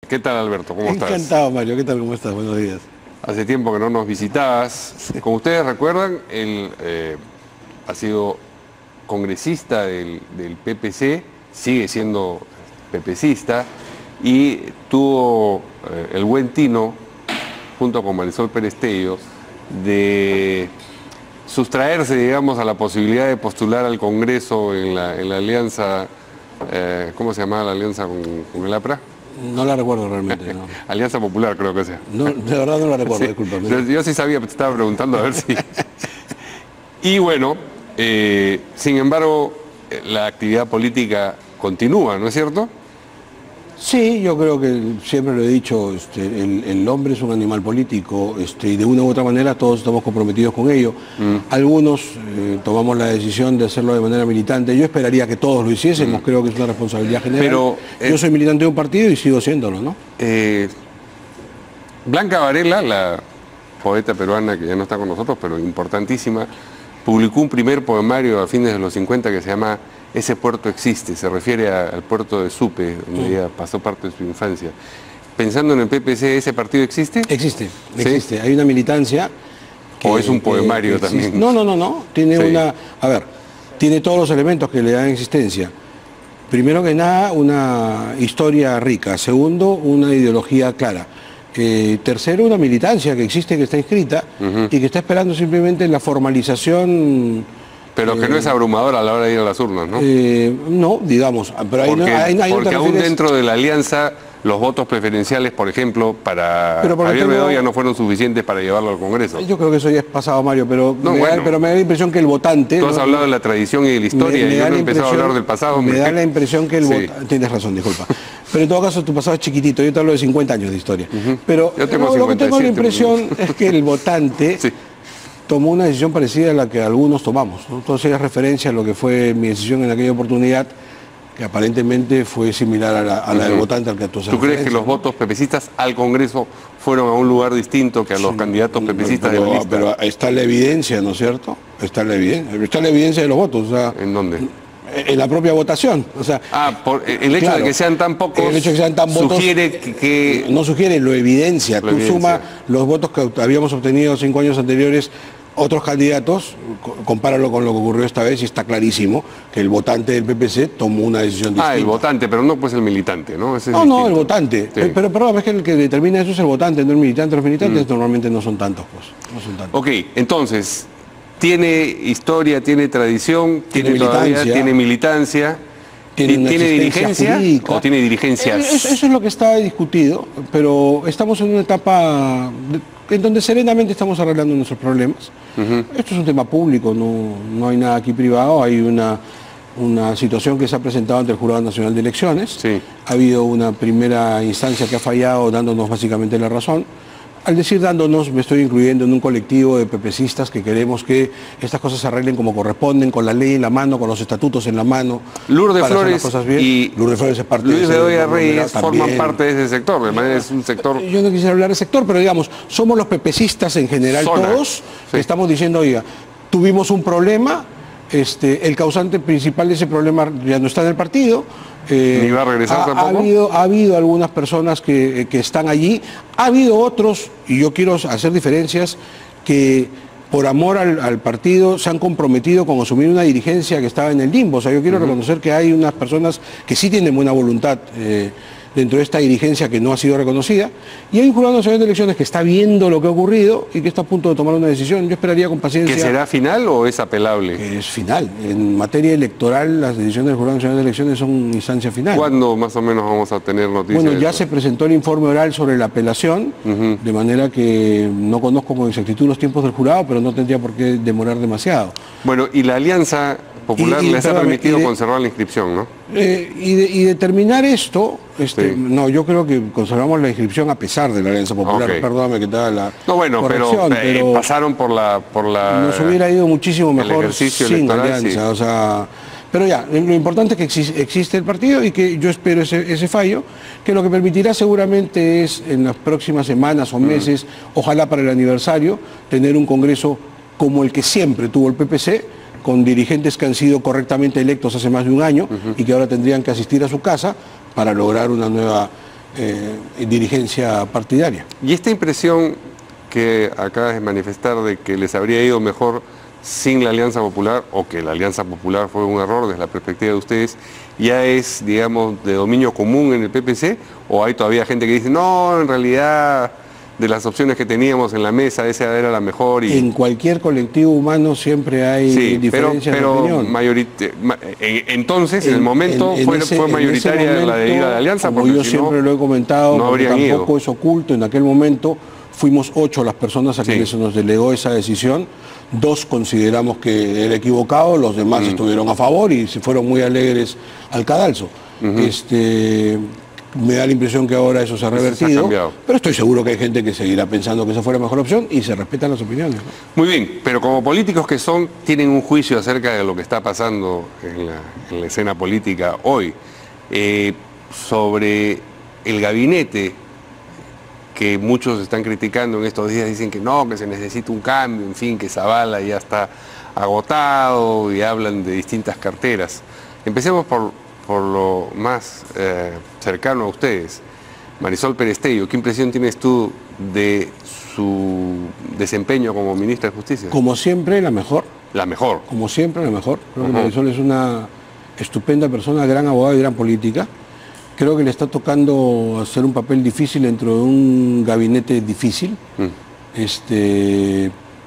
¿Qué tal, Alberto? ¿Cómo estás? Encantado, Mario. ¿Qué tal? ¿Cómo estás? Buenos días. Hace tiempo que no nos visitabas. Como ustedes recuerdan, él ha sido congresista del PPC, sigue siendo PPCista, y tuvo el buen tino, junto con Marisol Perestello, de sustraerse, digamos, a la posibilidad de postular al Congreso en la alianza, ¿cómo se llamaba la alianza con el APRA? No la recuerdo realmente, no. Alianza Popular, creo que sea. No, de verdad no la recuerdo, Sí. discúlpame. Yo sí sabía, pero te estaba preguntando a ver si... Y bueno, sin embargo, la actividad política continúa, ¿no es cierto? Sí, yo creo que siempre lo he dicho, el hombre es un animal político, y de una u otra manera todos estamos comprometidos con ello. Algunos tomamos la decisión de hacerlo de manera militante. Yo esperaría que todos lo hiciésemos, creo que es una responsabilidad general. Pero, yo soy militante de un partido y sigo siéndolo, ¿no? Blanca Varela, la poeta peruana que ya no está con nosotros, pero importantísima, publicó un primer poemario a fines de los 50 que se llama Ese puerto existe, se refiere al puerto de Supe, donde ella pasó parte de su infancia. Pensando en el PPC, ¿ese partido existe? Existe, ¿Sí? existe. Hay una militancia. ¿O es un poemario también? No. Tiene Sí. tiene todos los elementos que le dan existencia. Primero que nada, una historia rica. Segundo, una ideología clara. Tercero, una militancia que existe, que está inscrita y que está esperando simplemente la formalización. Pero que no es abrumadora a la hora de ir a las urnas, ¿no? No, digamos. Pero ahí porque aún dentro de la alianza, los votos preferenciales, por ejemplo, para Javier Bedoya no fueron suficientes para llevarlo al Congreso. Yo creo que eso ya es pasado, Mario, pero pero me da la impresión que el votante... Tú has hablado de la tradición y de la historia, y yo no he empezado a hablar del pasado. Me da la impresión que el votante... Tienes razón, disculpa. Pero en todo caso, tu pasado es chiquitito, yo te hablo de 50 años de historia. Pero yo tengo lo que tengo la impresión es que el votante... Sí. tomó una decisión parecida a la que algunos tomamos, ¿no? Entonces es referencia a lo que fue mi decisión en aquella oportunidad, que aparentemente fue similar a la del votante al que tú haces ¿Tú crees referencia, que los votos pepecistas al Congreso fueron a un lugar distinto que a los candidatos pepecistas de la lista? Pero está la evidencia, ¿no es cierto? Está la evidencia de los votos. O sea, ¿En dónde? En la propia votación. O sea, por el hecho de que sean tan pocos, el hecho de que sean tan votos, sugiere que... No sugiere, lo evidencia. Tú suma los votos que habíamos obtenido 5 años anteriores, otros candidatos, compáralo con lo que ocurrió esta vez y está clarísimo que el votante del PPC tomó una decisión distinta. El votante, pero no pues el militante, ¿no? Ese es no, el votante. Sí. Pero perdón, es que el que determina eso es el votante, no el militante. Los militantes normalmente no son tantos, pues. No son tantos. Ok, entonces, tiene historia, tiene tradición, tiene militancia, ¿tiene dirigencia jurídica. o tiene dirigencias? Eso es lo que está discutido, pero estamos en una etapa en donde serenamente estamos arreglando nuestros problemas. Esto es un tema público, no hay nada aquí privado, hay una situación que se ha presentado ante el Jurado Nacional de Elecciones. Sí. Ha habido una primera instancia que ha fallado dándonos básicamente la razón. Al decir dándonos, me estoy incluyendo en un colectivo de pepecistas que queremos que estas cosas se arreglen como corresponden, con la ley en la mano, con los estatutos en la mano. Lourdes Flores y Lourdes Flores es parte Luis de Bedoya Reyes forman parte de ese sector, de manera es un sector... Yo no quisiera hablar de sector, pero digamos, somos los pepecistas en general todos, que estamos diciendo, oiga, tuvimos un problema, el causante principal de ese problema ya no está en el partido. ¿Ni va a regresar tampoco? Ha habido algunas personas que están allí, ha habido otros, y yo quiero hacer diferencias, que por amor al partido se han comprometido con asumir una dirigencia que estaba en el limbo. O sea, yo quiero reconocer que hay unas personas que sí tienen buena voluntad dentro de esta dirigencia que no ha sido reconocida, y hay un Jurado Nacional de Elecciones que está viendo lo que ha ocurrido y que está a punto de tomar una decisión. Yo esperaría con paciencia... ¿Que será final o es apelable? Que es final. En materia electoral, las decisiones del Jurado Nacional de Elecciones son instancia final. ¿Cuándo más o menos vamos a tener noticias? Bueno, ya se presentó el informe oral sobre la apelación, de manera que no conozco con exactitud los tiempos del jurado, pero no tendría por qué demorar demasiado. Bueno, y la Alianza Popular les ha permitido conservar la inscripción, ¿no? Y determinar esto, no, yo creo que conservamos la inscripción a pesar de la Alianza Popular. Okay. Perdóname que te haga la corrección, pero pasaron por la... Nos hubiera ido muchísimo mejor sin alianza, sí. O sea... Pero ya, lo importante es que existe el partido y que yo espero ese fallo, que lo que permitirá seguramente es en las próximas semanas o meses, ojalá para el aniversario, tener un congreso como el que siempre tuvo el PPC, con dirigentes que han sido correctamente electos hace más de un año y que ahora tendrían que asistir a su casa para lograr una nueva dirigencia partidaria. Y esta impresión que acabas de manifestar de que les habría ido mejor sin la Alianza Popular, o que la Alianza Popular fue un error desde la perspectiva de ustedes, ¿ya es, digamos, de dominio común en el PPC? ¿O hay todavía gente que dice, no, en realidad, de las opciones que teníamos en la mesa, esa era la mejor? Y... En cualquier colectivo humano siempre hay diferencias de opinión. Entonces, en el momento, fue mayoritaria la de ir a la Alianza, como yo siempre lo he comentado, no habrían tampoco ido. es oculto, en aquel momento fuimos 8 las personas a quienes se nos delegó esa decisión. 2 consideramos que era equivocado, los demás estuvieron a favor y se fueron muy alegres al cadalso. Me da la impresión que ahora eso se ha revertido, pero estoy seguro que hay gente que seguirá pensando que esa fue la mejor opción y se respetan las opiniones, ¿no? Muy bien, pero como políticos que son, tienen un juicio acerca de lo que está pasando en la escena política hoy, sobre el gabinete que muchos están criticando en estos días, dicen que no, que se necesita un cambio, en fin, que Zavala ya está agotado y hablan de distintas carteras. Empecemos por lo más cercano a ustedes. Marisol Perestello, ¿qué impresión tienes tú de su desempeño como ministra de Justicia? Como siempre, la mejor. La mejor. Como siempre, la mejor. Creo que Marisol es una estupenda persona, gran abogada y gran política. Creo que le está tocando hacer un papel difícil dentro de un gabinete difícil,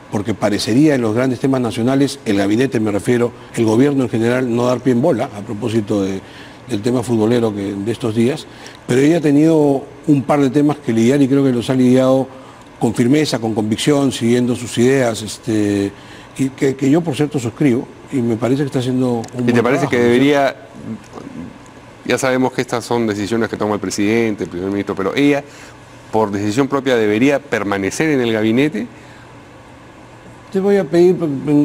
porque parecería en los grandes temas nacionales, el gabinete me refiero, el gobierno en general, no dar pie en bola, a propósito del tema futbolero de estos días, pero ella ha tenido un par de temas que lidiar y creo que los ha lidiado con firmeza, con convicción, siguiendo sus ideas, y que yo, por cierto, suscribo, y me parece que está haciendo un buen ¿Y te parece trabajo, que debería... Ya sabemos que estas son decisiones que toma el presidente, el primer ministro, pero ella, por decisión propia, debería permanecer en el gabinete? Te voy a pedir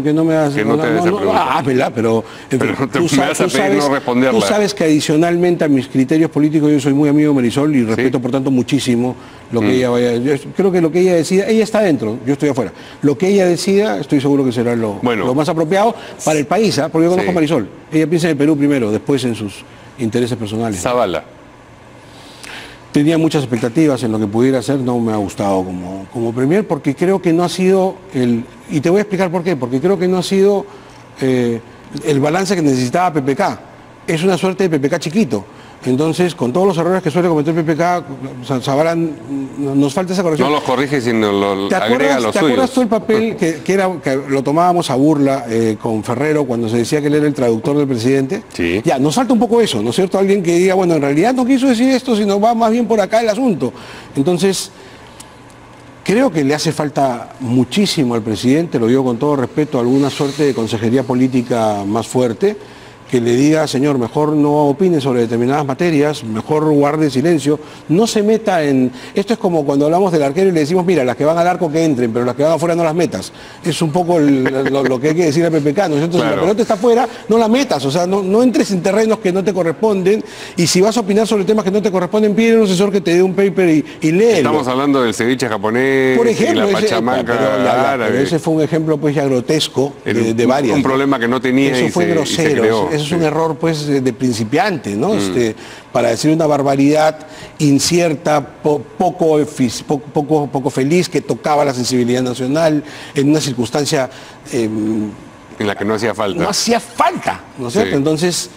que no me hagas... Que no te hagas esa pregunta. Házmela, pero... En fin, me vas a pedir no responderla. Tú sabes que adicionalmente a mis criterios políticos, yo soy muy amigo de Marisol y respeto, por tanto, muchísimo lo que ella vaya... Yo creo que lo que ella decida, ella está dentro, yo estoy afuera. Lo que ella decida, estoy seguro que será lo más apropiado para el país, porque yo conozco a Marisol. Ella piensa en el Perú primero, después en sus intereses personales. Zavala. Tenía muchas expectativas en lo que pudiera hacer, no me ha gustado como premier, porque creo que no ha sido y te voy a explicar por qué, porque creo que no ha sido el balance que necesitaba PPK. Es una suerte de PPK chiquito. Entonces, con todos los errores que suele cometer PPK, Zavala nos falta esa corrección. No los corrige, sino lo agrega a los suyos. ¿Te acuerdas tú el papel que lo tomábamos a burla con Ferrero cuando se decía que él era el traductor del presidente? Sí. Ya, nos falta un poco eso, ¿no es cierto? Alguien que diga, bueno, en realidad no quiso decir esto, sino va más bien por acá el asunto. Entonces, creo que le hace falta muchísimo al presidente, lo digo con todo respeto, alguna suerte de consejería política más fuerte, que le diga, señor, mejor no opine sobre determinadas materias, mejor guarde silencio, no se meta en... Esto es como cuando hablamos del arquero y le decimos, mira, las que van al arco que entren, pero las que van afuera no las metas. Es un poco lo que hay que decir al PPK, ¿no es cierto? Claro. Si la pelota está afuera, no la metas, o sea, no entres en terrenos que no te corresponden, y si vas a opinar sobre temas que no te corresponden, pide a un asesor que te dé un paper y léelo. Estamos hablando del ceviche japonés, por ejemplo, y la pachamanca árabe. Pero ese fue un ejemplo pues ya grotesco de varias. Un problema que no tenía. Eso fue grosero. Eso es un error pues de principiante, ¿no? Para decir una barbaridad incierta, poco feliz, que tocaba la sensibilidad nacional en una circunstancia en la que no hacía falta. No hacía falta, ¿no es cierto? Entonces,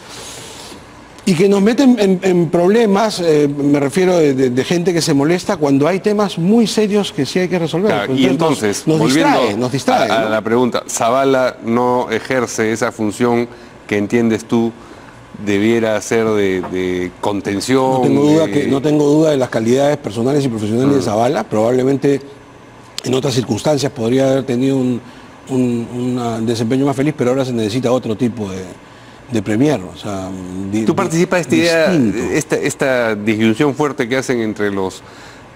y que nos meten en problemas, me refiero de gente que se molesta cuando hay temas muy serios que sí hay que resolver. Claro, y entonces, nos distrae, a la pregunta, Zavala no ejerce esa función que entiendes tú debiera ser de contención. No tengo duda de las calidades personales y profesionales de Zavala. Probablemente en otras circunstancias podría haber tenido un desempeño más feliz, pero ahora se necesita otro tipo de premier. O sea, ¿tú participas de esta idea, esta disyunción fuerte que hacen entre los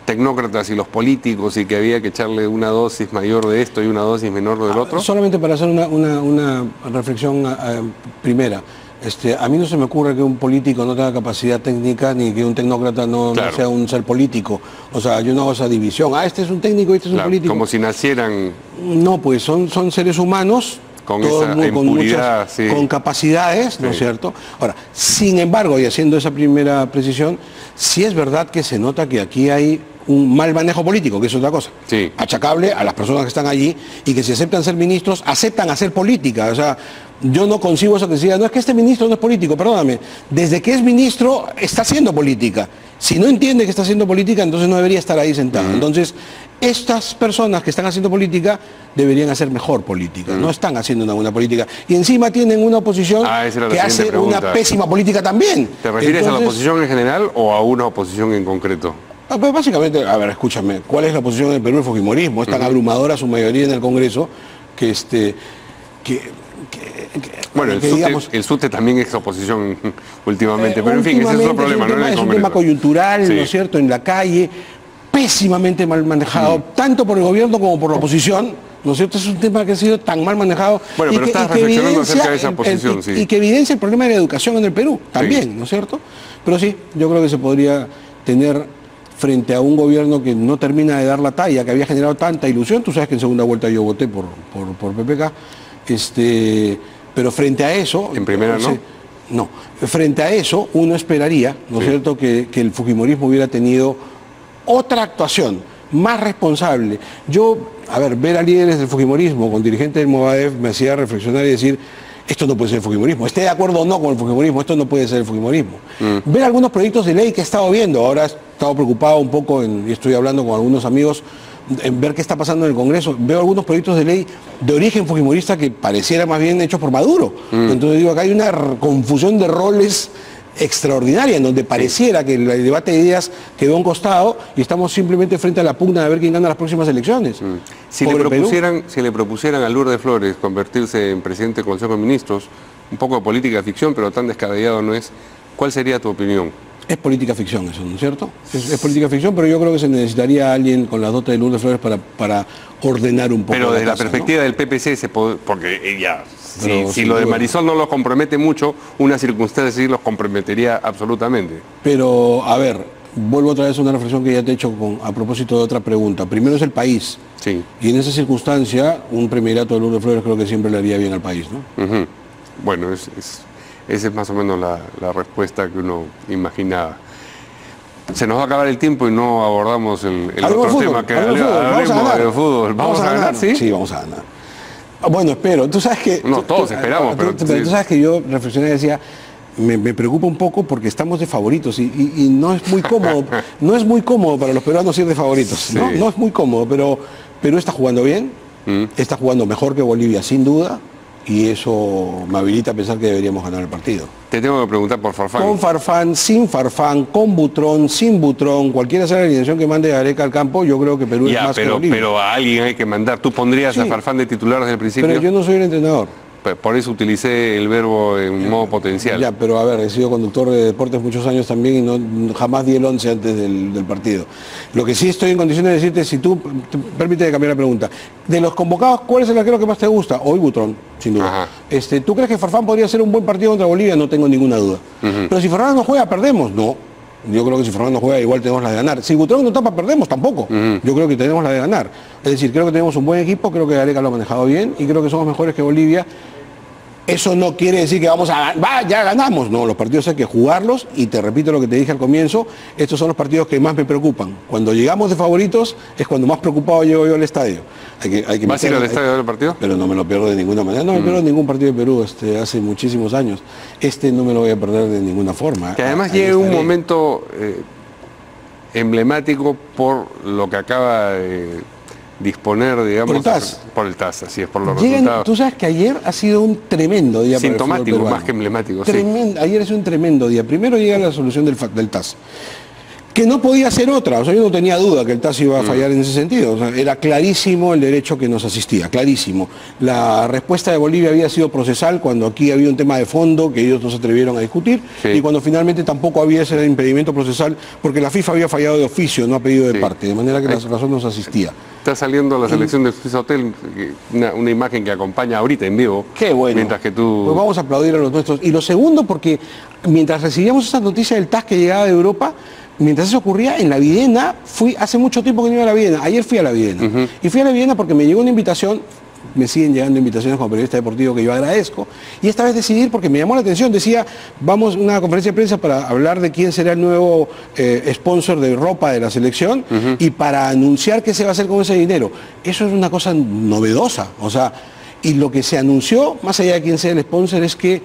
tecnócratas y los políticos, y que había que echarle una dosis mayor de esto y una dosis menor del otro? Solamente para hacer una reflexión primera. A mí no se me ocurre que un político no tenga capacidad técnica, ni que un tecnócrata no sea un ser político. O sea, yo no hago esa división. Este es un técnico, este es un político. Como si nacieran... No, pues son seres humanos, con esa impuridad, con capacidades, ¿no es cierto? Ahora, sin embargo, y haciendo esa primera precisión, sí es verdad que se nota que aquí hay un mal manejo político, que es otra cosa. Sí. Achacable a las personas que están allí y que si aceptan ser ministros, aceptan hacer política. O sea, yo no concibo eso que se diga, no es que este ministro no es político, perdóname. Desde que es ministro está haciendo política. Si no entiende que está haciendo política, entonces no debería estar ahí sentado. Entonces, estas personas que están haciendo política deberían hacer mejor política. No están haciendo una buena política. Y encima tienen una oposición que hace una pésima política también. ¿Te refieres a la oposición en general o a una oposición en concreto? Pues básicamente, a ver, escúchame, ¿cuál es la posición del Perú del fujimorismo? Es tan abrumadora su mayoría en el Congreso que bueno, el SUTE también es oposición últimamente, pero en fin, ese es otro problema, ¿no? Es un tema coyuntural, sí, ¿no es cierto?, en la calle, pésimamente mal manejado, tanto por el gobierno como por la oposición, ¿no es cierto? Es un tema que ha sido tan mal manejado. Bueno, pero estás reflexionando acerca de esa posición, sí. Y que evidencia el problema de la educación en el Perú, también, sí, ¿no es cierto? Pero sí, yo creo que se podría tener frente a un gobierno que no termina de dar la talla, que había generado tanta ilusión. Tú sabes que en segunda vuelta yo voté por PPK, pero frente a eso... ¿En primera no? No, frente a eso uno esperaría, ¿no es cierto?, que el fujimorismo hubiera tenido otra actuación, más responsable. Yo, a ver, ver a líderes del fujimorismo con dirigentes del Movadef me hacía reflexionar y decir, esto no puede ser el fujimorismo, esté de acuerdo o no con el fujimorismo, esto no puede ser el fujimorismo. Ver algunos proyectos de ley que he estado viendo, ahora he estado preocupado un poco, y estoy hablando con algunos amigos, en ver qué está pasando en el Congreso, veo algunos proyectos de ley de origen fujimorista que pareciera más bien hechos por Maduro. Entonces digo, acá hay una confusión de roles extraordinaria, en donde pareciera que el debate de ideas quedó a un costado y estamos simplemente frente a la pugna de ver quién gana las próximas elecciones. Si le propusieran a Lourdes Flores convertirse en presidente del Consejo de Ministros, un poco de política ficción, pero tan descabellado no es, ¿cuál sería tu opinión? Es política ficción eso, ¿no es cierto? Es política ficción, pero yo creo que se necesitaría alguien con las dotes de Lourdes Flores para ordenar un poco. Pero desde la perspectiva, ¿no?, del PPC, porque ya, si lo de Marisol no los compromete mucho, una circunstancia sí los comprometería absolutamente. Pero, a ver, vuelvo otra vez a una reflexión que ya te he hecho a propósito de otra pregunta. Primero es el país. Sí. Y en esa circunstancia, un premierato de Lourdes Flores creo que siempre le haría bien al país, ¿no? Bueno, esa es más o menos la respuesta que uno imaginaba. Se nos va a acabar el tiempo y no abordamos el otro tema que hablemos de fútbol. ¿Vamos a ganar? ¿Sí? Sí, vamos a ganar. Bueno, espero. Tú sabes que... No, todos esperamos, pero tú sabes que yo reflexioné y decía, me preocupa un poco porque estamos de favoritos y no es muy cómodo, no es muy cómodo para los peruanos ir de favoritos, ¿no? No es muy cómodo, pero Perú está jugando bien, está jugando mejor que Bolivia, sin duda. Y eso me habilita a pensar que deberíamos ganar el partido. Te tengo que preguntar por Farfán. Con Farfán, sin Farfán, con Butrón, sin Butrón, cualquiera sea la alineación que mande Gareca al campo, yo creo que Perú es más que Bolivia. Pero a alguien hay que mandar. ¿Tú pondrías a Farfán de titular desde el principio? Pero yo no soy el entrenador. Por eso utilicé el verbo en modo potencial. Ya, pero a ver, he sido conductor de deportes muchos años también y jamás di el 11 antes del partido. Lo que sí estoy en condiciones de decirte, si tú, permíteme cambiar la pregunta, de los convocados, ¿cuál es el arquero que más te gusta? Hoy Butrón, sin duda. ¿Tú crees que Farfán podría hacer un buen partido contra Bolivia? No tengo ninguna duda. Pero si Farfán no juega, perdemos. No. Yo creo que si Farfán no juega, igual tenemos la de ganar. Si Butrón no tapa, perdemos tampoco. Yo creo que tenemos la de ganar. Es decir, creo que tenemos un buen equipo, creo que Gareca lo ha manejado bien y creo que somos mejores que Bolivia. Eso no quiere decir que vamos a ganar, ya ganamos. No, los partidos hay que jugarlos y te repito lo que te dije al comienzo, estos son los partidos que más me preocupan. Cuando llegamos de favoritos es cuando más preocupado llego yo al estadio. ¿Vas a ir al estadio del partido? Pero no me lo pierdo de ninguna manera. No me pierdo ningún partido de Perú hace muchísimos años. No me lo voy a perder de ninguna forma. Que además llegue un momento emblemático por lo que acaba de disponer, digamos, por el TAS, así es, por los resultados. Tú sabes que ayer ha sido un tremendo día sintomático, para el fútbol peruano. Más que emblemático. Ayer es un tremendo día. Primero llega la solución del TAS, que no podía ser otra. O sea, yo no tenía duda que el TAS iba a fallar en ese sentido. O sea, era clarísimo el derecho que nos asistía, clarísimo. La respuesta de Bolivia había sido procesal cuando aquí había un tema de fondo que ellos no se atrevieron a discutir y cuando finalmente tampoco había ese impedimento procesal porque la FIFA había fallado de oficio, no ha pedido de parte, de manera que la razón nos asistía. Está saliendo la selección de Suiza Hotel, una imagen que acompaña ahorita en vivo. Qué bueno. Mientras que tú... Pues vamos a aplaudir a los nuestros. Y lo segundo, porque mientras recibíamos esa noticia del TAS que llegaba de Europa, mientras eso ocurría, en la Videna, hace mucho tiempo que no iba a la Videna, ayer fui a la Videna. Y fui a la Videna porque me llegó una invitación me siguen llegando invitaciones como periodista deportivo que yo agradezco. Y esta vez decidí porque me llamó la atención, decía, vamos a una conferencia de prensa para hablar de quién será el nuevo sponsor de ropa de la selección y para anunciar qué se va a hacer con ese dinero. Eso es una cosa novedosa, o sea, y lo que se anunció, más allá de quién sea el sponsor, es que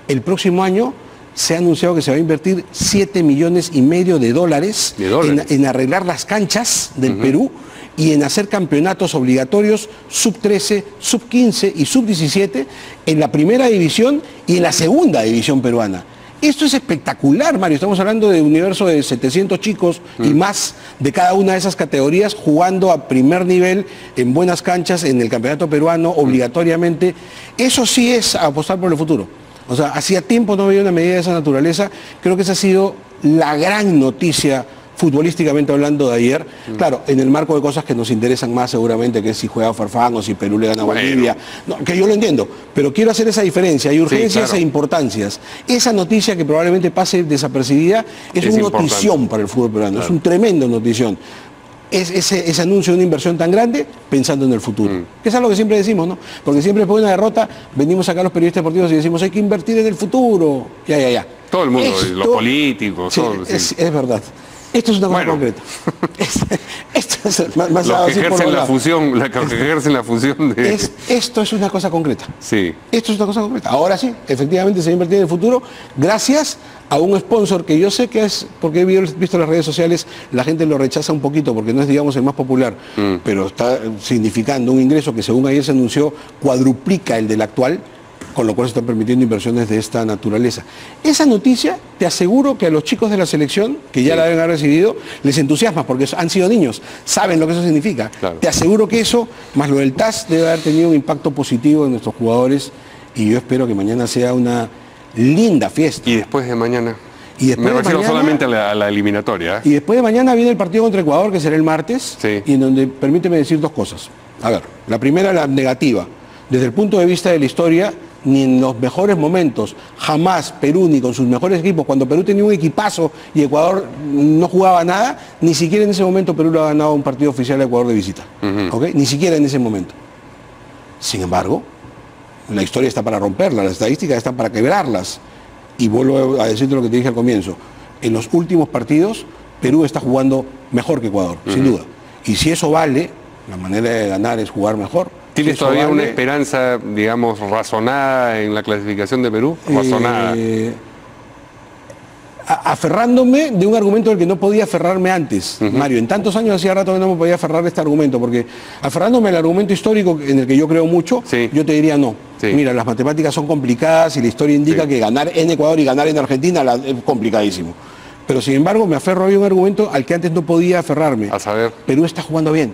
el próximo año se ha anunciado que se va a invertir 7,5 millones de dólares en arreglar las canchas del Perú y en hacer campeonatos obligatorios sub-13, sub-15 y sub-17 en la primera división y en la segunda división peruana. Esto es espectacular, Mario. Estamos hablando de un universo de 700 chicos y más de cada una de esas categorías jugando a primer nivel en buenas canchas en el campeonato peruano obligatoriamente. Eso sí es apostar por el futuro. O sea, hacía tiempo no había una medida de esa naturaleza. Creo que esa ha sido la gran noticia futbolísticamente hablando de ayer. Claro, en el marco de cosas que nos interesan más seguramente, que es si juega Farfán o si Perú le gana a Bolivia. No, que yo lo entiendo, pero quiero hacer esa diferencia. Hay urgencias e importancias. Esa noticia que probablemente pase desapercibida es una notición para el fútbol peruano. Es un tremendo notición. Ese anuncio de una inversión tan grande pensando en el futuro. Que es algo que siempre decimos, ¿no? Porque siempre después de una derrota venimos acá los periodistas deportivos y decimos hay que invertir en el futuro. Ya. Todo el mundo, los políticos, sí, todo. Es verdad. Esto es una cosa concreta. Esto es más los que ejercen la función, que ejercen la función de... Esto es una cosa concreta. Sí. Esto es una cosa concreta. Ahora sí, efectivamente se va a invertir en el futuro gracias a un sponsor que yo sé que es, porque he visto las redes sociales, la gente lo rechaza un poquito porque no es, digamos, el más popular, pero está significando un ingreso que según ayer se anunció cuadruplica el del actual, con lo cual se están permitiendo inversiones de esta naturaleza. Esa noticia, te aseguro que a los chicos de la selección, que ya la deben haber recibido, les entusiasma porque han sido niños, saben lo que eso significa. Claro. Te aseguro que eso, más lo del TAS, debe haber tenido un impacto positivo en nuestros jugadores y yo espero que mañana sea una linda fiesta. ¿Y después de mañana? Y después me refiero solamente a la eliminatoria. Y después de mañana viene el partido contra Ecuador, que será el martes, y en donde, permíteme decir dos cosas. A ver, la primera, la negativa. Desde el punto de vista de la historia, ni en los mejores momentos, jamás Perú, ni con sus mejores equipos, cuando Perú tenía un equipazo y Ecuador no jugaba nada, ni siquiera en ese momento Perú le ha ganado un partido oficial a Ecuador de visita. ¿Okay? Ni siquiera en ese momento. Sin embargo, la historia está para romperla, las estadísticas están para quebrarlas. Y vuelvo a decirte lo que te dije al comienzo. En los últimos partidos, Perú está jugando mejor que Ecuador, sin duda. Y si eso vale, la manera de ganar es jugar mejor. ¿Tienes todavía una esperanza, digamos, razonada en la clasificación de Perú? Razonada. Aferrándome de un argumento del que no podía aferrarme antes, Mario. En tantos años hacía rato que no me podía aferrar de este argumento, porque aferrándome al argumento histórico en el que yo creo mucho, yo te diría no. Mira, las matemáticas son complicadas y la historia indica que ganar en Ecuador y ganar en Argentina es complicadísimo. Pero sin embargo me aferro a un argumento al que antes no podía aferrarme. A saber. Perú está jugando bien.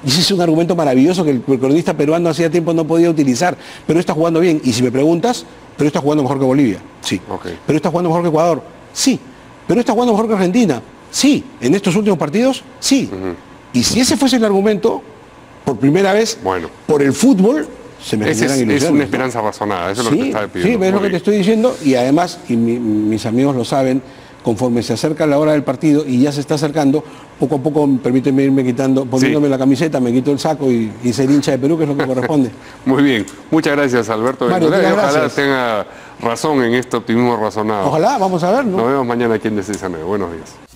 Y ese es un argumento maravilloso que el cronista peruano hacía tiempo no podía utilizar. Perú está jugando bien. Y si me preguntas, Perú está jugando mejor que Bolivia. Sí. Perú está jugando mejor que Ecuador. Sí. Perú está jugando mejor que Argentina. Sí. En estos últimos partidos, sí. Y si ese fuese el argumento, por primera vez, por el fútbol, se me generan ilusiones. Es una esperanza razonada, eso es lo que te estaba pidiendo. Sí, es lo que te estoy diciendo. Y además, y mis amigos lo saben, conforme se acerca la hora del partido y ya se está acercando, poco a poco, permíteme irme quitando, poniéndome la camiseta, me quito el saco y ser hincha de Perú, que es lo que corresponde. Muy bien. Muchas gracias, Alberto. Mario, ojalá tenga razón en este optimismo razonado. Ojalá, vamos a ver, ¿no? Nos vemos mañana aquí en De 6 a 9. Buenos días.